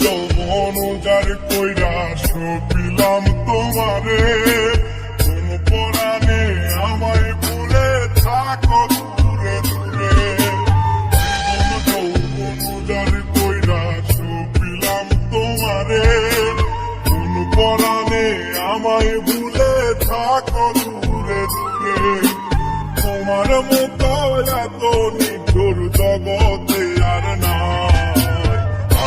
যৌবন যার কইরা সপিলাম তোমারে, কোন পরাণে আমায় ভুলে থাকো দূরে দূরে। যৌবন যার কইরা সপিলাম তোমারে, কোন পরাণে আমায় ভুলে থাকো দূরে দূরে। তোমার মতো এত নিঠুর জগতে আর নাই,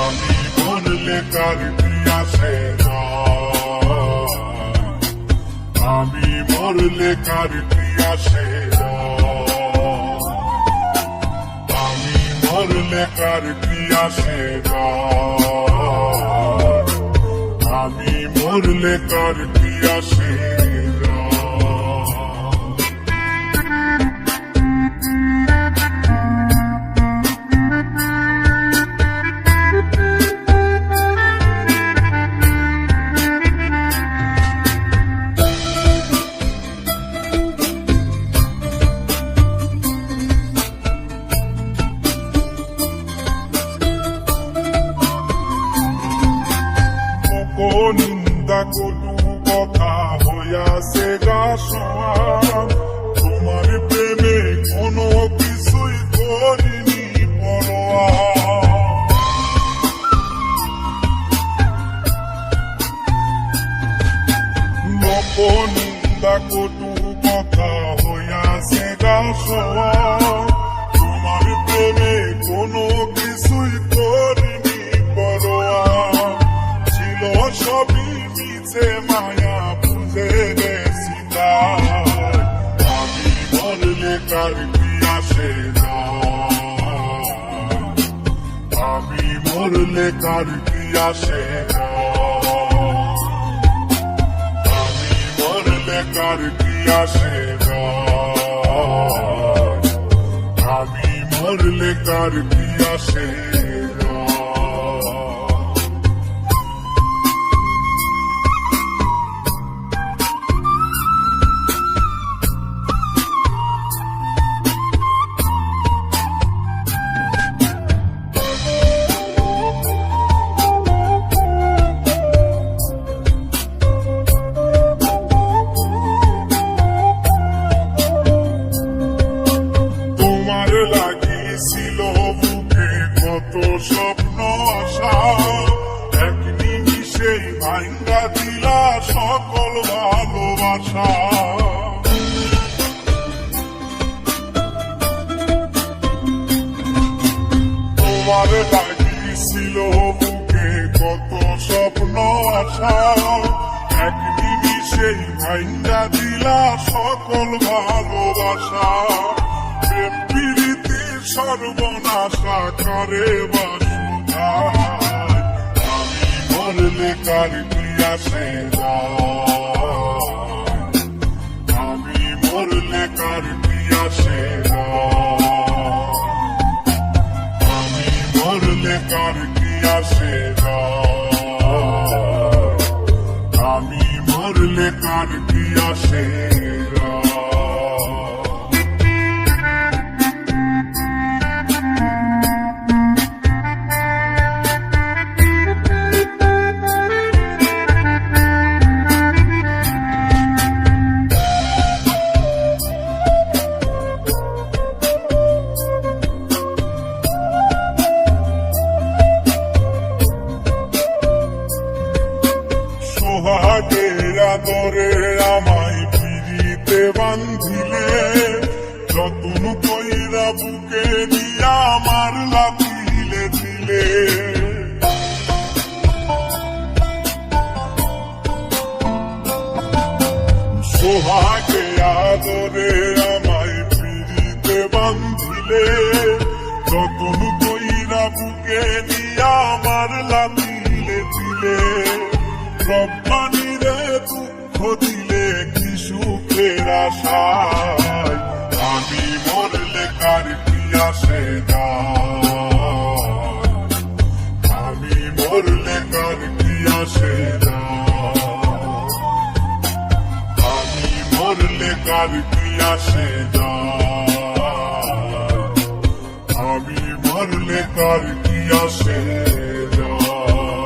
আমি মরলে কার কি আসে যায়, আমি মরলে কার কি আসে যায়, আমি মরলে কার কি আসে যায়, আমি মরলে কার কি আসে যায়। নিন্দা কটু কথা হইয়াছে গা সমান, তোমার প্রেমে কোনো কিছুই করিনি পরোয়া। নিন্দা কটু কথা হইয়াছে গা সমান, তোমার প্রেমে কোনো কিছুই করিনি পরোয়া। সবই মিছে মায়া বুঝে গেছি তাই, আমি মরলে কার কি আসে যায়, আমি মরলে কার কি আসে যায়, আমি মরলে কার কি আসে যায়, আমি মরলে কার কি আসে যায়। লাগিয়েছিল বুকে কত স্বপ্ন আশা, এক নিমিষেই ভাঙ্গা দিলা সকল ভালোবাসা। তোমার লাগিয়েছিল বুকে কত স্বপ্ন আশা, এক নিমিষেই ভাঙ্গা দিলা সকল ভালোবাসা। সর্বনাশা করে বাসুধায়, আমি মরলে কার কি আসে যায়, আমি মরলে কার কি আসে যায়, আমি মরলে কার কি আসে যায়, আমি মরলে কার কি আসে যায়। সোহাগের আদরে আমায় পিড়িতে বান্ধিলে, যতন কইরা বুকে দিয়া আমার লাথিলে দিলে। সোহাগে আদরে আমায় পিড়িতে বান্ধিলে, যতন কইরা বুকে দিয়া আমার লাথিলে দিলে। রব্বানি রে দুঃখ দিলে কি সুখের আশায়, আমি মরলে কার কি আসে যায়, আমি মরলে কার কি আসে যায়, আমি মরলে কার কি আসে যায়, আমি মরলে কার কি আসে যায়।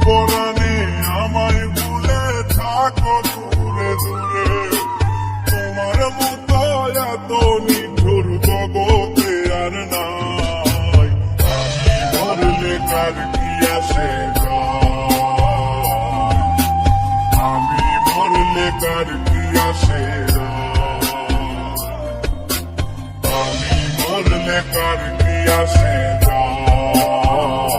পরাণে আমায় ভুলে থাকো দূরে দূরে, তোমার মতো এত নিঠুর জগতে আর নাই। আমি মরলে কার কি আসে যায়, আমি মরলে কার কি আসে যায়, আমি মরলে কার কি আসে যায়।